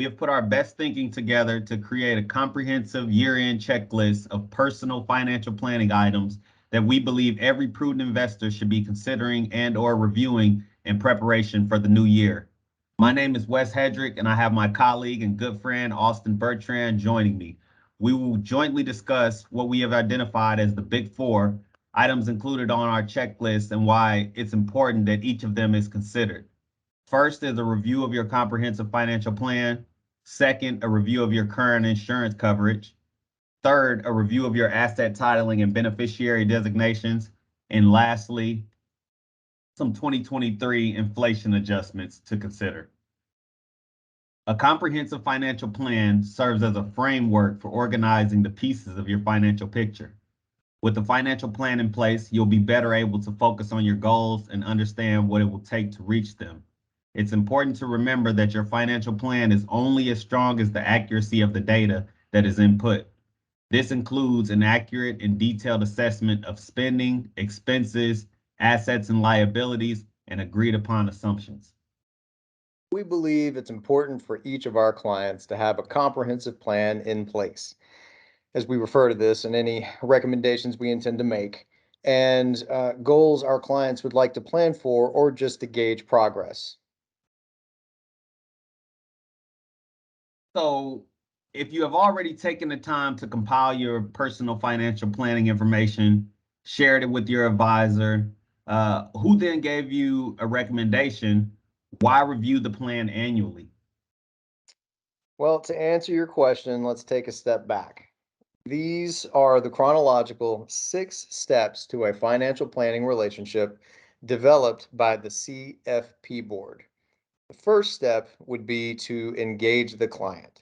we have put our best thinking together to create a comprehensive year-end checklist of personal financial planning items that we believe every prudent investor should be considering and/or reviewing in preparation for the new year. My name is Wes Hedrick, and I have my colleague and good friend Austin Bertrand joining me. We will jointly discuss what we have identified as the Big Four, items included on our checklist, and why it's important that each of them is considered. First is a review of your comprehensive financial plan. Second, a review of your current insurance coverage. Third, a review of your asset titling and beneficiary designations. And lastly, some 2023 inflation adjustments to consider. A comprehensive financial plan serves as a framework for organizing the pieces of your financial picture. With the financial plan in place, you'll be better able to focus on your goals and understand what it will take to reach them. It's important to remember that your financial plan is only as strong as the accuracy of the data that is input. This includes an accurate and detailed assessment of spending, expenses, assets and liabilities, and agreed upon assumptions. We believe it's important for each of our clients to have a comprehensive plan in place, as we refer to this, and any recommendations we intend to make, and goals our clients would like to plan for or just to gauge progress. So, if you have already taken the time to compile your personal financial planning information, shared it with your advisor, who then gave you a recommendation, why review the plan annually? Well, to answer your question, let's take a step back. These are the chronological 6 steps to a financial planning relationship developed by the CFP board. The first step would be to engage the client.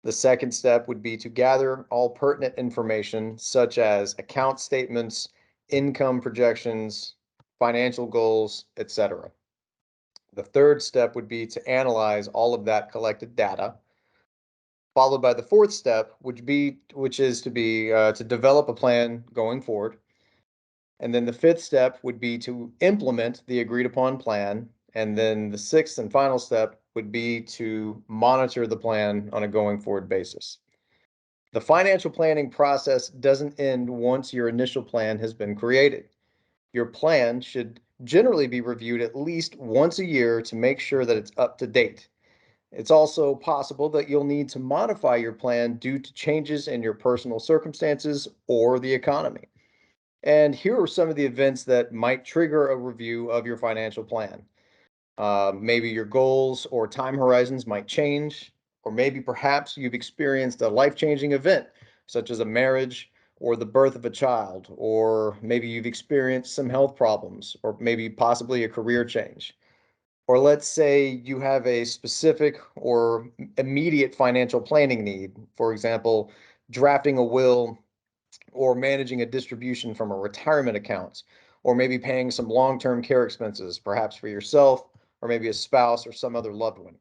The second step would be to gather all pertinent information, such as account statements, income projections, financial goals, etc. The third step would be to analyze all of that collected data, followed by the fourth step, which is to develop a plan going forward. And then the fifth step would be to implement the agreed upon plan. And then the sixth and final step would be to monitor the plan on a going forward basis. The financial planning process doesn't end once your initial plan has been created. Your plan should generally be reviewed at least once a year to make sure that it's up to date. It's also possible that you'll need to modify your plan due to changes in your personal circumstances or the economy. And here are some of the events that might trigger a review of your financial plan. Maybe your goals or time horizons might change, or maybe perhaps you've experienced a life-changing event, such as a marriage or the birth of a child, or maybe you've experienced some health problems, or maybe possibly a career change. Or let's say you have a specific or immediate financial planning need, for example, drafting a will or managing a distribution from a retirement account, or maybe paying some long-term care expenses, perhaps for yourself or maybe a spouse or some other loved one.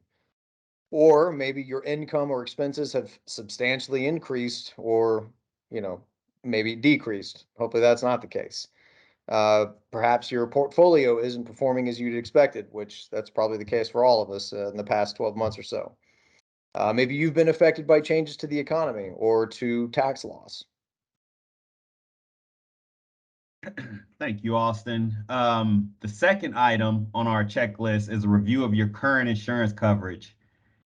Or maybe your income or expenses have substantially increased or, you know, maybe decreased. Hopefully that's not the case. Perhaps your portfolio isn't performing as you'd expected, which that's probably the case for all of us in the past 12 months or so. Maybe you've been affected by changes to the economy or to tax laws. Thank you, Austin. The second item on our checklist is a review of your current insurance coverage.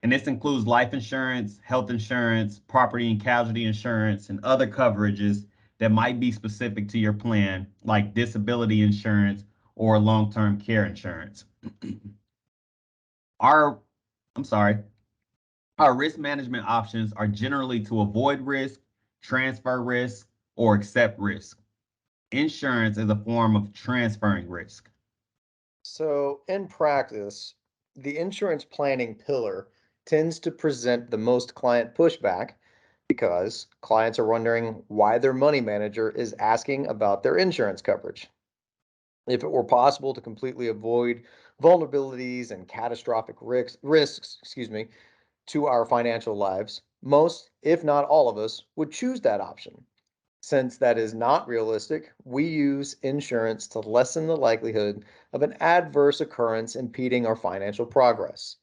And this includes life insurance, health insurance, property and casualty insurance, and other coverages that might be specific to your plan, like disability insurance or long-term care insurance. Our, I'm sorry, our risk management options are generally to avoid risk, transfer risk, or accept risk. Insurance is a form of transferring risk. So, in practice, the insurance planning pillar tends to present the most client pushback because clients are wondering why their money manager is asking about their insurance coverage. If it were possible to completely avoid vulnerabilities and catastrophic risks, to our financial lives, most, if not all of us, would choose that option. Since that is not realistic, we use insurance to lessen the likelihood of an adverse occurrence impeding our financial progress.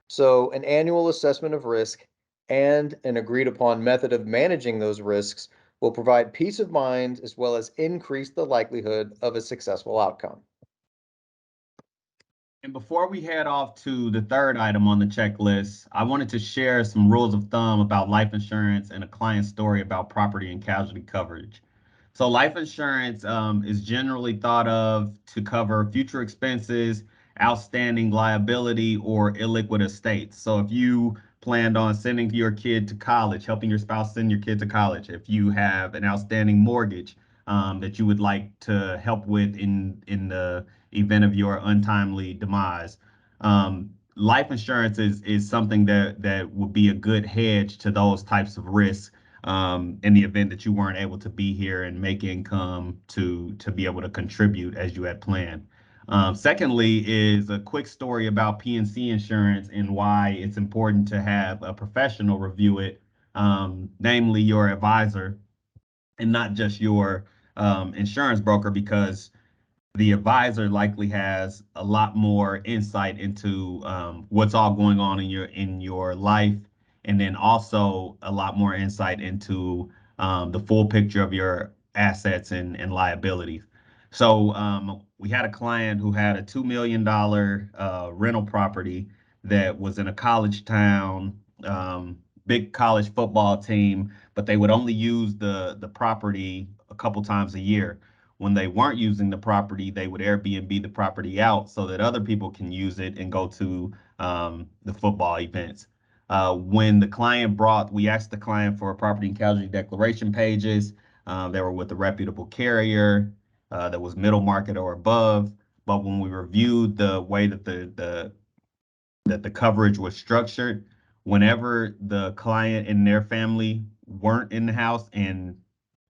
So an annual assessment of risk and an agreed upon method of managing those risks will provide peace of mind as well as increase the likelihood of a successful outcome. And before we head off to the third item on the checklist, I wanted to share some rules of thumb about life insurance and a client story about property and casualty coverage. So, life insurance is generally thought of to cover future expenses, outstanding liability, or illiquid estates. So, if you planned on sending your kid to college, helping your spouse send your kid to college, if you have an outstanding mortgage that you would like to help with in the event of your untimely demise. Life insurance is something that would be a good hedge to those types of risks in the event that you weren't able to be here and make income to be able to contribute as you had planned. Secondly, is a quick story about PNC insurance and why it's important to have a professional review it, namely your advisor, and not just your insurance broker, because the advisor likely has a lot more insight into what's all going on in your life, and then also a lot more insight into the full picture of your assets and liabilities. So we had a client who had a $2 million rental property that was in a college town, big college football team, but they would only use the property a couple times a year. When they weren't using the property, they would Airbnb the property out so that other people can use it and go to the football events. We asked the client for property and casualty declaration pages. They were with a reputable carrier that was middle market or above. But when we reviewed the way that the coverage was structured, whenever the client and their family weren't in the house and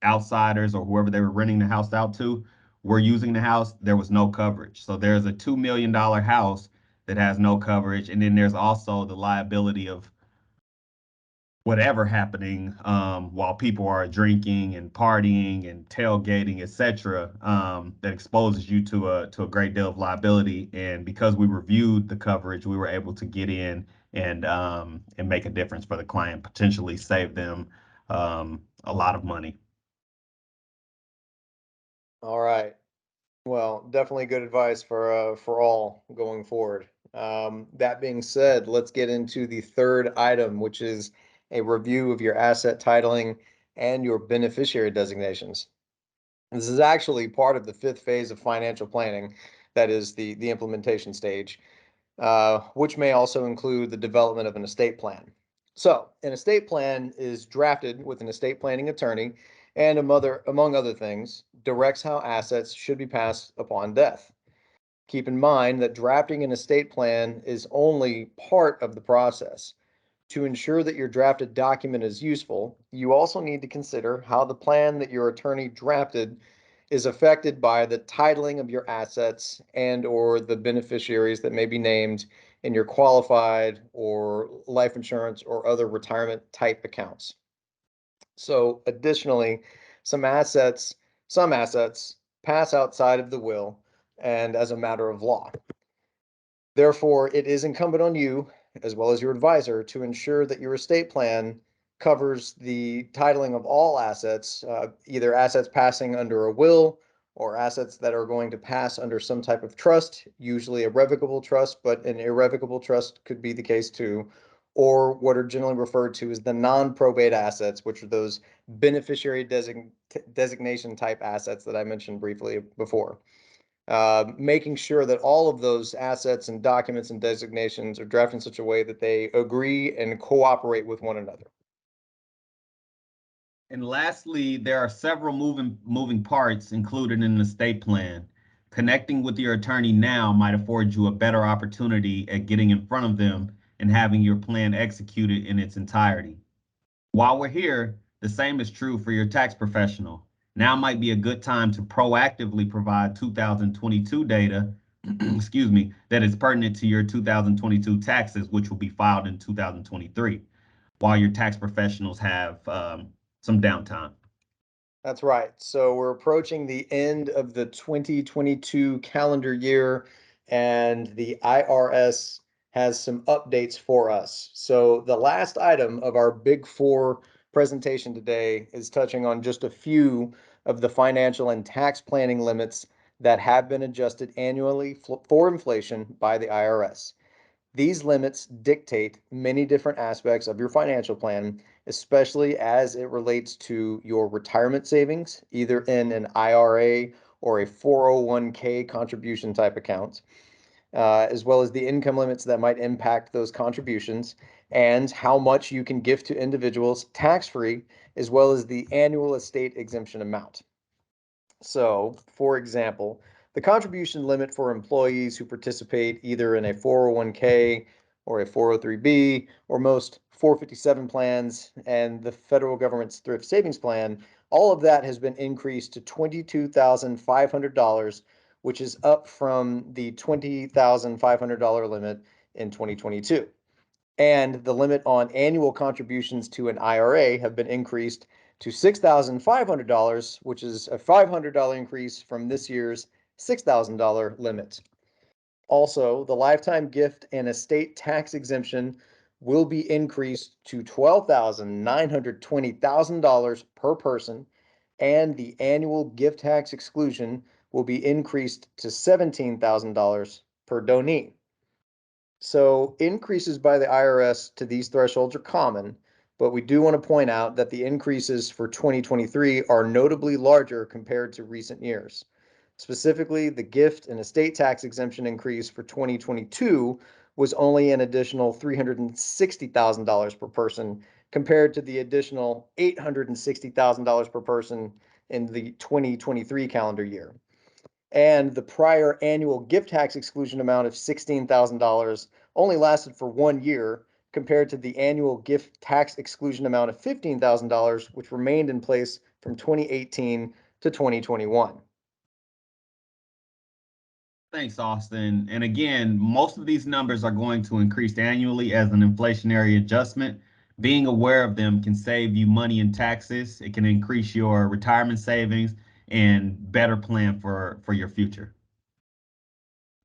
outsiders or whoever they were renting the house out to were using the house, there was no coverage. So there's a $2 million house that has no coverage. And then there's also the liability of whatever happening while people are drinking and partying and tailgating, etc., that exposes you to a great deal of liability. And because we reviewed the coverage, we were able to get in and make a difference for the client, potentially save them a lot of money. All right. Well, definitely good advice for all going forward. That being said, let's get into the third item, which is a review of your asset titling and your beneficiary designations. This is actually part of the fifth phase of financial planning, that is the implementation stage, which may also include the development of an estate plan. So, an estate plan is drafted with an estate planning attorney and, among other things, directs how assets should be passed upon death. Keep in mind that drafting an estate plan is only part of the process. To ensure that your drafted document is useful, you also need to consider how the plan that your attorney drafted is affected by the titling of your assets and or the beneficiaries that may be named in your qualified or life insurance or other retirement type accounts. So additionally, some assets, some assets pass outside of the will and as a matter of law. Therefore, it is incumbent on you, as well as your advisor, to ensure that your estate plan covers the titling of all assets, either assets passing under a will or assets that are going to pass under some type of trust, usually a revocable trust, but an irrevocable trust could be the case too, or what are generally referred to as the non-probate assets, which are those beneficiary designation type assets that I mentioned briefly before. Making sure that all of those assets and documents and designations are drafted in such a way that they agree and cooperate with one another. And lastly, there are several moving parts included in the estate plan. Connecting with your attorney now might afford you a better opportunity at getting in front of them and having your plan executed in its entirety. While we're here, the same is true for your tax professional. Now might be a good time to proactively provide 2022 data, excuse me, that is pertinent to your 2022 taxes, which will be filed in 2023, while your tax professionals have some downtime. That's right. So we're approaching the end of the 2022 calendar year, and the IRS has some updates for us. So the last item of our Big Four presentation today is touching on just a few of the financial and tax planning limits that have been adjusted annually for inflation by the IRS. These limits dictate many different aspects of your financial plan, especially as it relates to your retirement savings, either in an IRA or a 401k contribution type account, as well as the income limits that might impact those contributions, and how much you can give to individuals tax-free, as well as the annual estate exemption amount. So, for example, the contribution limit for employees who participate either in a 401k or a 403b or most 457 plans and the federal government's thrift savings plan, all of that has been increased to $22,500, which is up from the $20,500 limit in 2022. And the limit on annual contributions to an IRA have been increased to $6,500, which is a $500 increase from this year's $6,000 limit. Also, the lifetime gift and estate tax exemption will be increased to $12,920,000 per person, and the annual gift tax exclusion will be increased to $17,000 per donee. So increases by the IRS to these thresholds are common, but we do want to point out that the increases for 2023 are notably larger compared to recent years. Specifically, the gift and estate tax exemption increase for 2022 was only an additional $360,000 per person compared to the additional $860,000 per person in the 2023 calendar year. And the prior annual gift tax exclusion amount of $16,000 only lasted for 1 year compared to the annual gift tax exclusion amount of $15,000, which remained in place from 2018 to 2021. Thanks, Austin. And again, most of these numbers are going to increase annually as an inflationary adjustment. Being aware of them can save you money in taxes. It can increase your retirement savings and better plan for your future.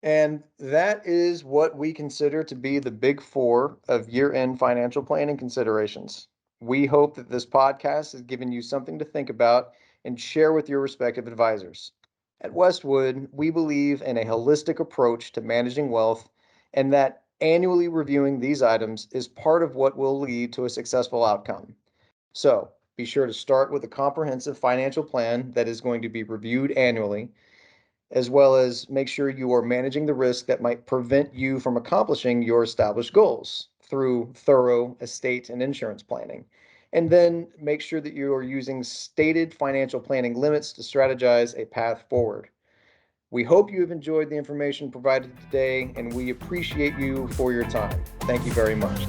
And that is what we consider to be the Big Four of year-end financial planning considerations. We hope that this podcast has given you something to think about and share with your respective advisors. At Westwood, we believe in a holistic approach to managing wealth, and that annually reviewing these items is part of what will lead to a successful outcome. So be sure to start with a comprehensive financial plan that is going to be reviewed annually, as well as make sure you are managing the risk that might prevent you from accomplishing your established goals through thorough estate and insurance planning. And then make sure that you are using stated financial planning limits to strategize a path forward. We hope you have enjoyed the information provided today, and we appreciate you for your time. Thank you very much.